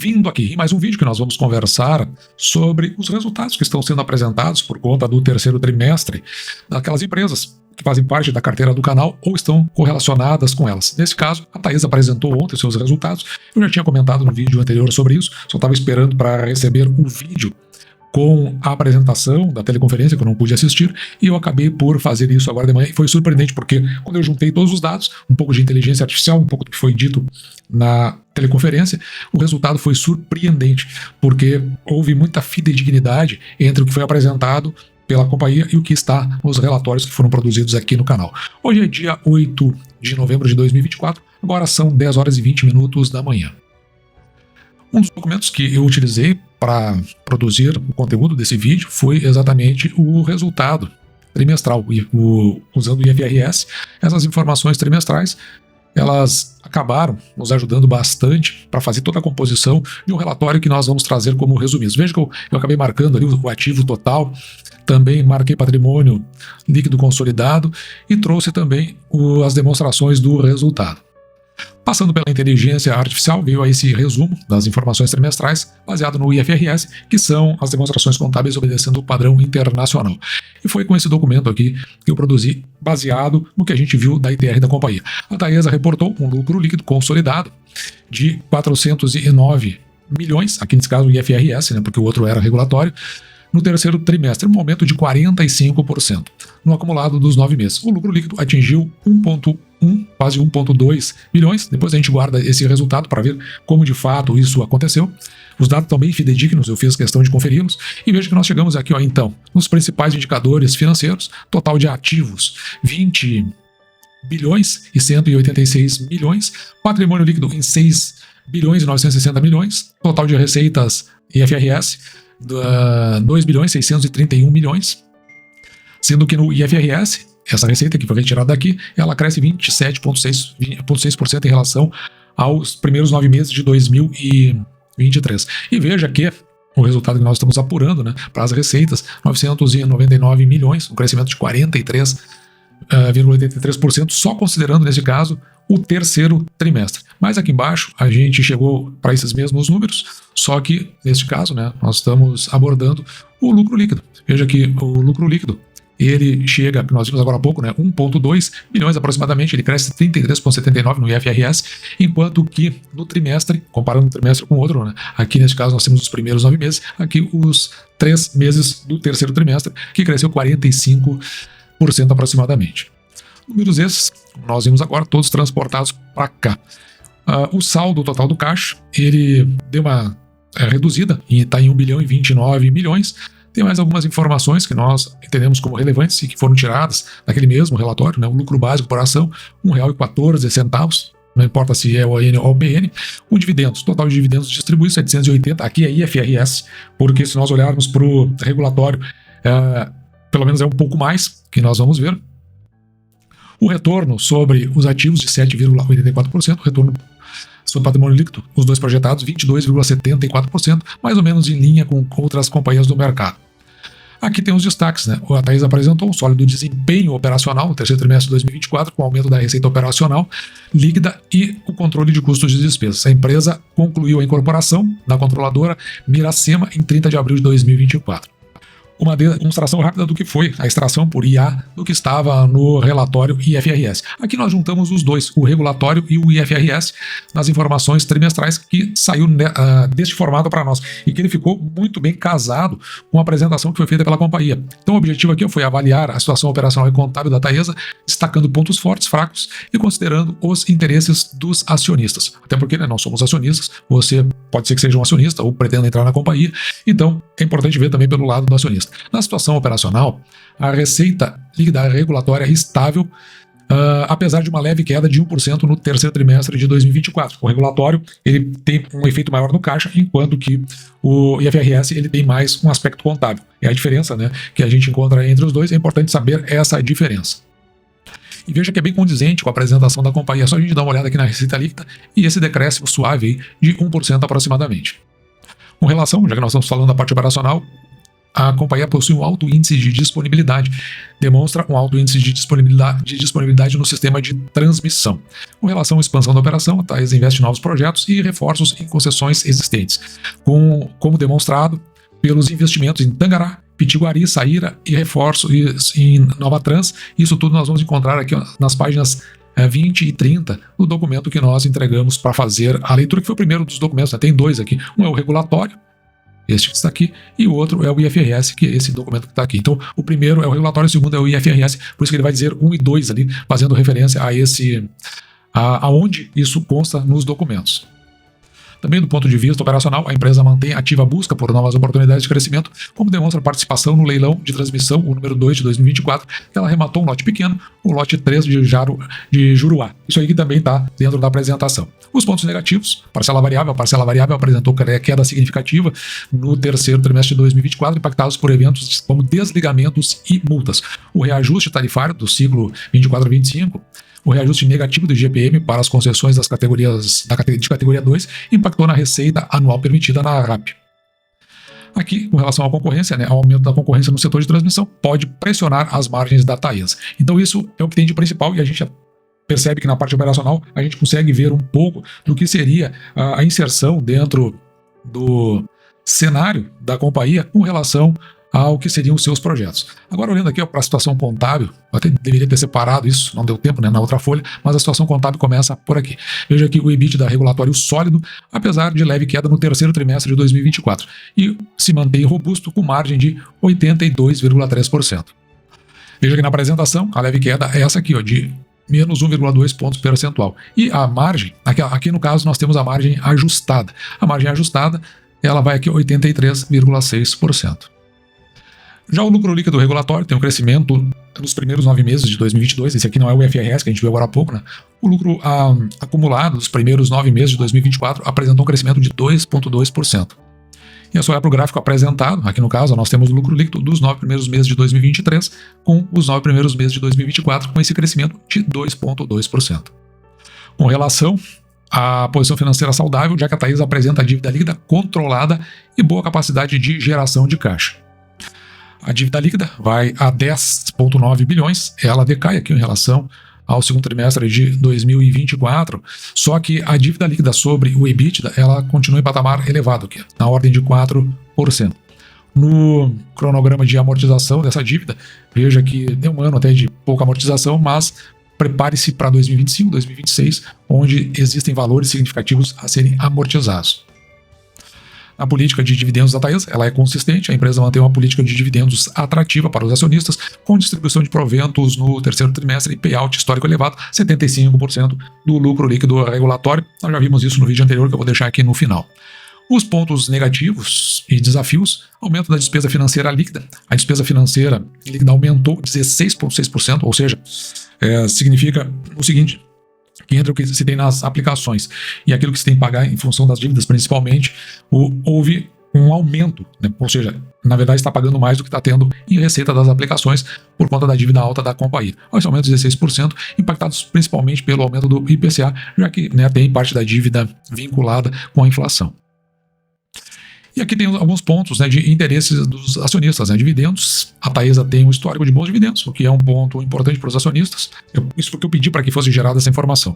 Bem-vindo aqui em mais um vídeo que nós vamos conversar sobre os resultados que estão sendo apresentados por conta do terceiro trimestre daquelas empresas que fazem parte da carteira do canal ou estão correlacionadas com elas. Nesse caso, a Thaís apresentou ontem seus resultados. Eu já tinha comentado no vídeo anterior sobre isso, só estava esperando para receber o vídeo com a apresentação da teleconferência, que eu não pude assistir, e eu acabei por fazer isso agora de manhã, e foi surpreendente, porque quando eu juntei todos os dados, um pouco de inteligência artificial, um pouco do que foi dito na teleconferência, o resultado foi surpreendente, porque houve muita fidedignidade entre o que foi apresentado pela companhia e o que está nos relatórios que foram produzidos aqui no canal. Hoje é dia 8 de novembro de 2024, agora são 10 horas e 20 minutos da manhã. Um dos documentos que eu utilizei para produzir o conteúdo desse vídeo foi exatamente o resultado trimestral, usando o IFRS. Essas informações trimestrais, elas acabaram nos ajudando bastante para fazer toda a composição de um relatório que nós vamos trazer como resumidos. Veja que eu acabei marcando ali o ativo total, também marquei patrimônio líquido consolidado e trouxe também as demonstrações do resultado. Passando pela inteligência artificial, veio a esse resumo das informações trimestrais baseado no IFRS, que são as demonstrações contábeis obedecendo o padrão internacional. E foi com esse documento aqui que eu produzi, baseado no que a gente viu da ITR da companhia. A Taesa reportou um lucro líquido consolidado de 409 milhões, aqui nesse caso o IFRS, né, porque o outro era regulatório, no terceiro trimestre, um aumento de 45%. No acumulado dos 9 meses, o lucro líquido atingiu 1,1, quase 1,2 bilhões. Depois a gente guarda esse resultado para ver como de fato isso aconteceu. Os dados estão bem fidedignos, eu fiz questão de conferi-los. E veja que nós chegamos aqui, então, nos principais indicadores financeiros, total de ativos, 20 bilhões e 186 milhões, patrimônio líquido em 6 bilhões e 960 milhões, total de receitas IFRS, 2 bilhões e 631 milhões, sendo que no IFRS, essa receita que foi retirada daqui, ela cresce 27,6% em relação aos primeiros 9 meses de 2023. E veja que o resultado que nós estamos apurando, né, para as receitas, 999 milhões, um crescimento de 43,83%, só considerando, nesse caso, o terceiro trimestre. Mas aqui embaixo a gente chegou para esses mesmos números, só que, neste caso, né, nós estamos abordando o lucro líquido. Veja que o lucro líquido, ele chega, nós vimos agora há pouco, né, 1,2 bilhões aproximadamente, ele cresce 33,79% no IFRS, enquanto que no trimestre, comparando um trimestre com o outro, né, aqui neste caso nós temos os primeiros 9 meses, aqui os 3 meses do terceiro trimestre, que cresceu 45% aproximadamente. Números esses, nós vimos agora, todos transportados para cá. O saldo total do caixa, ele deu uma reduzida, e está em 1 bilhão e 29 milhões. Tem mais algumas informações que nós entendemos como relevantes e que foram tiradas daquele mesmo relatório, né? O lucro básico por ação, R$ 1,14, não importa se é o AN ou o BN. O dividendos, total de dividendos distribuídos, 780, aqui é IFRS, porque se nós olharmos para o regulatório, pelo menos é um pouco mais, que nós vamos ver. O retorno sobre os ativos de 7,84%, o retorno sobre patrimônio líquido, os dois projetados, 22,74%, mais ou menos em linha com outras companhias do mercado. Aqui tem os destaques, né? A Thaís apresentou um sólido desempenho operacional no terceiro trimestre de 2024, com o aumento da receita operacional líquida e o controle de custos de despesas. A empresa concluiu a incorporação da controladora Miracema em 30 de abril de 2024. Uma demonstração rápida do que foi a extração por IA do que estava no relatório IFRS. Aqui nós juntamos os dois, o regulatório e o IFRS, nas informações trimestrais que saiu deste formato para nós e que ele ficou muito bem casado com a apresentação que foi feita pela companhia. Então o objetivo aqui foi avaliar a situação operacional e contábil da Taesa, destacando pontos fortes, fracos e considerando os interesses dos acionistas. Até porque, né, nós somos acionistas, você pode ser que seja um acionista ou pretenda entrar na companhia, então é importante ver também pelo lado do acionista. Na situação operacional, a receita líquida regulatória é estável, apesar de uma leve queda de 1% no terceiro trimestre de 2024. O regulatório ele tem um efeito maior no caixa, enquanto que o IFRS ele tem mais um aspecto contábil. É a diferença, né, que a gente encontra entre os dois, é importante saber essa diferença. E veja que é bem condizente com a apresentação da companhia, é só a gente dar uma olhada aqui na receita líquida e esse decréscimo suave aí de 1% aproximadamente. Com relação, já que nós estamos falando da parte operacional, a companhia possui um alto índice de disponibilidade, demonstra um alto índice de disponibilidade no sistema de transmissão. Com relação à expansão da operação, a Taesa investe em novos projetos e reforços em concessões existentes, como demonstrado pelos investimentos em Tangará, Pitiguari, Saíra e reforços em Nova Trans. Isso tudo nós vamos encontrar aqui nas páginas 20 e 30 do documento que nós entregamos para fazer a leitura, que foi o primeiro dos documentos, né? Tem dois aqui. Um é o regulatório, este que está aqui, e o outro é o IFRS, que é esse documento que está aqui. Então, o primeiro é o regulatório, o segundo é o IFRS, por isso que ele vai dizer 1 e 2 ali, fazendo referência aonde isso consta nos documentos. Também do ponto de vista operacional, a empresa mantém ativa a busca por novas oportunidades de crescimento, como demonstra a participação no leilão de transmissão, o número 2 de 2024, que ela arrematou um lote pequeno, o lote 3 de Juruá. Isso aí que também está dentro da apresentação. Os pontos negativos: parcela variável apresentou queda significativa no terceiro trimestre de 2024, impactados por eventos como desligamentos e multas. O reajuste tarifário do ciclo 24-25, o reajuste negativo do IGPM para as concessões de categoria 2 impactou na receita anual permitida na RAP. Aqui, com relação à concorrência, o aumento da concorrência no setor de transmissão pode pressionar as margens da Taesa. Então isso é o que tem de principal, e a gente percebe que na parte operacional a gente consegue ver um pouco do que seria a inserção dentro do cenário da companhia com relação ao que seriam os seus projetos. Agora, olhando aqui para a situação contábil, eu até deveria ter separado isso, não deu tempo, na outra folha, mas a situação contábil começa por aqui. Veja aqui o EBITDA regulatório sólido, apesar de leve queda no terceiro trimestre de 2024, e se mantém robusto com margem de 82,3%. Veja que na apresentação, a leve queda é essa aqui, de menos 1,2 pontos percentual. E a margem, aqui no caso nós temos a margem ajustada. A margem ajustada, ela vai aqui 83,6%. Já o lucro líquido regulatório tem um crescimento nos primeiros 9 meses de 2022, esse aqui não é o IFRS que a gente viu agora há pouco, O lucro acumulado dos primeiros 9 meses de 2024 apresentou um crescimento de 2,2%. E é só olhar para o gráfico apresentado, aqui no caso nós temos o lucro líquido dos 9 primeiros meses de 2023 com os 9 primeiros meses de 2024 com esse crescimento de 2,2%. Com relação à posição financeira saudável, já que a Taesa apresenta a dívida líquida controlada e boa capacidade de geração de caixa. A dívida líquida vai a 10,9 bilhões, ela decai aqui em relação ao segundo trimestre de 2024, só que a dívida líquida sobre o EBITDA, ela continua em patamar elevado aqui, na ordem de 4%. No cronograma de amortização dessa dívida, veja que tem um ano até de pouca amortização, mas prepare-se para 2025, 2026, onde existem valores significativos a serem amortizados. A política de dividendos da Taesa, ela é consistente, a empresa mantém uma política de dividendos atrativa para os acionistas, com distribuição de proventos no terceiro trimestre e payout histórico elevado, 75% do lucro líquido regulatório. Nós já vimos isso no vídeo anterior, que eu vou deixar aqui no final. Os pontos negativos e desafios: aumento da despesa financeira líquida. A despesa financeira líquida aumentou 16,6%, ou seja, significa o seguinte: que entre o que se tem nas aplicações e aquilo que se tem que pagar em função das dívidas, principalmente, houve um aumento, ou seja, na verdade está pagando mais do que está tendo em receita das aplicações por conta da dívida alta da companhia. Esse aumento de 16%, impactados principalmente pelo aumento do IPCA, já que tem parte da dívida vinculada com a inflação. E aqui tem alguns pontos de interesses dos acionistas, dividendos. A Taesa tem um histórico de bons dividendos, o que é um ponto importante para os acionistas. Isso porque eu pedi para que fosse gerada essa informação.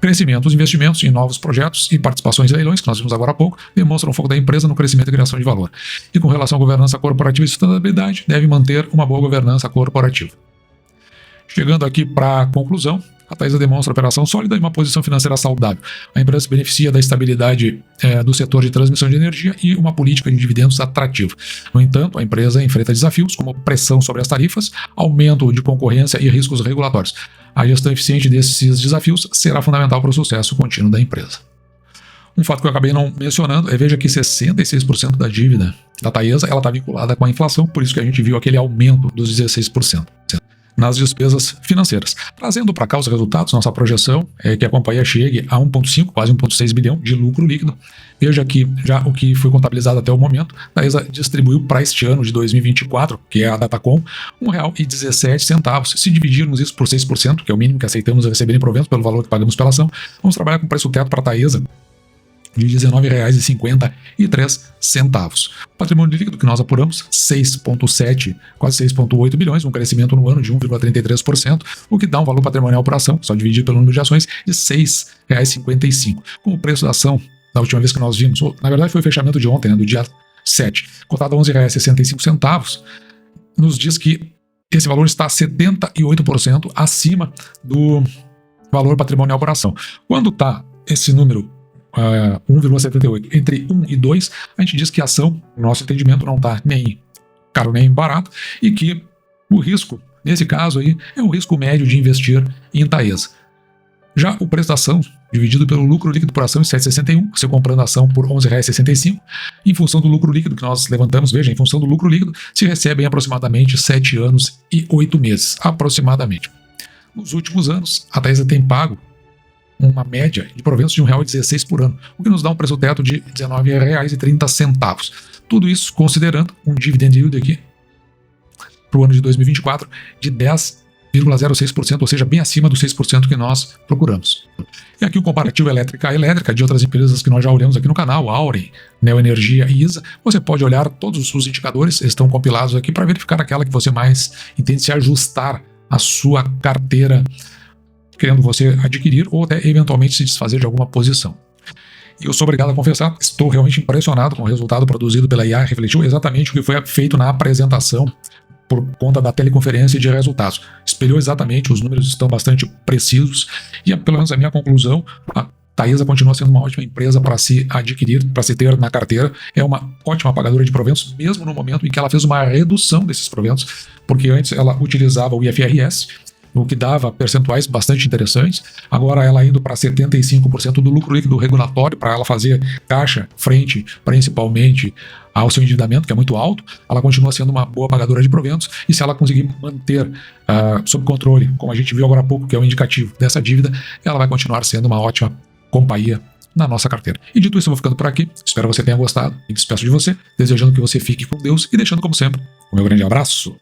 Crescimento, os investimentos em novos projetos e participações em leilões, que nós vimos agora há pouco, demonstram o foco da empresa no crescimento e criação de valor. E com relação à governança corporativa e sustentabilidade, deve manter uma boa governança corporativa. Chegando aqui para a conclusão, a Taesa demonstra operação sólida e uma posição financeira saudável. A empresa se beneficia da estabilidade do setor de transmissão de energia e uma política de dividendos atrativa. No entanto, a empresa enfrenta desafios como pressão sobre as tarifas, aumento de concorrência e riscos regulatórios. A gestão eficiente desses desafios será fundamental para o sucesso contínuo da empresa. Um fato que eu acabei não mencionando veja que 66% da dívida da Taesa está vinculada com a inflação, por isso que a gente viu aquele aumento dos 16%. Nas despesas financeiras. Trazendo para cá os resultados, nossa projeção é que a companhia chegue a 1,5, quase 1,6 bilhão de lucro líquido. Veja aqui já o que foi contabilizado até o momento. A Taesa distribuiu para este ano de 2024, que é a Datacom, R$ 1,17. Se dividirmos isso por 6%, que é o mínimo que aceitamos receber em proventos pelo valor que pagamos pela ação, vamos trabalhar com preço teto para a Taesa de R$ 19,53. O patrimônio líquido que nós apuramos, 6,7, quase 6,8 bilhões, um crescimento no ano de 1,33%, o que dá um valor patrimonial por ação, só dividido pelo número de ações, de R$ 6,55. Com o preço da ação, da última vez que nós vimos, na verdade foi o fechamento de ontem, né, do dia 7, cotado a R$ 11,65, nos diz que esse valor está 78% acima do valor patrimonial por ação. Quando está esse número 1,78 entre 1 e 2, a gente diz que a ação, no nosso entendimento, não está nem caro nem barato e que o risco, nesse caso aí, é um risco médio de investir em Taesa. Já o preço da ação, dividido pelo lucro líquido por ação, é 7,61, você comprando a ação por R$ 11,65, em função do lucro líquido que nós levantamos, veja, em função do lucro líquido, se recebe em aproximadamente 7 anos e 8 meses, aproximadamente. Nos últimos anos, a Taesa tem pago uma média de proventos de R$ 1,16 por ano, o que nos dá um preço teto de R$ 19,30. Tudo isso considerando um dividend yield aqui para o ano de 2024 de 10,06%, ou seja, bem acima dos 6% que nós procuramos. E aqui o comparativo elétrica a elétrica de outras empresas que nós já olhamos aqui no canal, Auren, Neoenergia e ISA. Você pode olhar todos os indicadores, estão compilados aqui para verificar aquela que você mais entende se ajustar à sua carteira, querendo você adquirir ou até eventualmente se desfazer de alguma posição. E eu sou obrigado a confessar, estou realmente impressionado com o resultado produzido pela IA, refletiu exatamente o que foi feito na apresentação por conta da teleconferência de resultados. Espelhou exatamente, os números estão bastante precisos e, pelo menos a minha conclusão, a Taesa continua sendo uma ótima empresa para se adquirir, para se ter na carteira. É uma ótima pagadora de proventos, mesmo no momento em que ela fez uma redução desses proventos, porque antes ela utilizava o IFRS, o que dava percentuais bastante interessantes. Agora ela indo para 75% do lucro líquido regulatório, para ela fazer caixa frente principalmente ao seu endividamento, que é muito alto, ela continua sendo uma boa pagadora de proventos, e se ela conseguir manter sob controle, como a gente viu agora há pouco, que é o indicativo dessa dívida, ela vai continuar sendo uma ótima companhia na nossa carteira. E dito isso, eu vou ficando por aqui. Espero que você tenha gostado e despeço de você, desejando que você fique com Deus e deixando, como sempre, o meu grande abraço.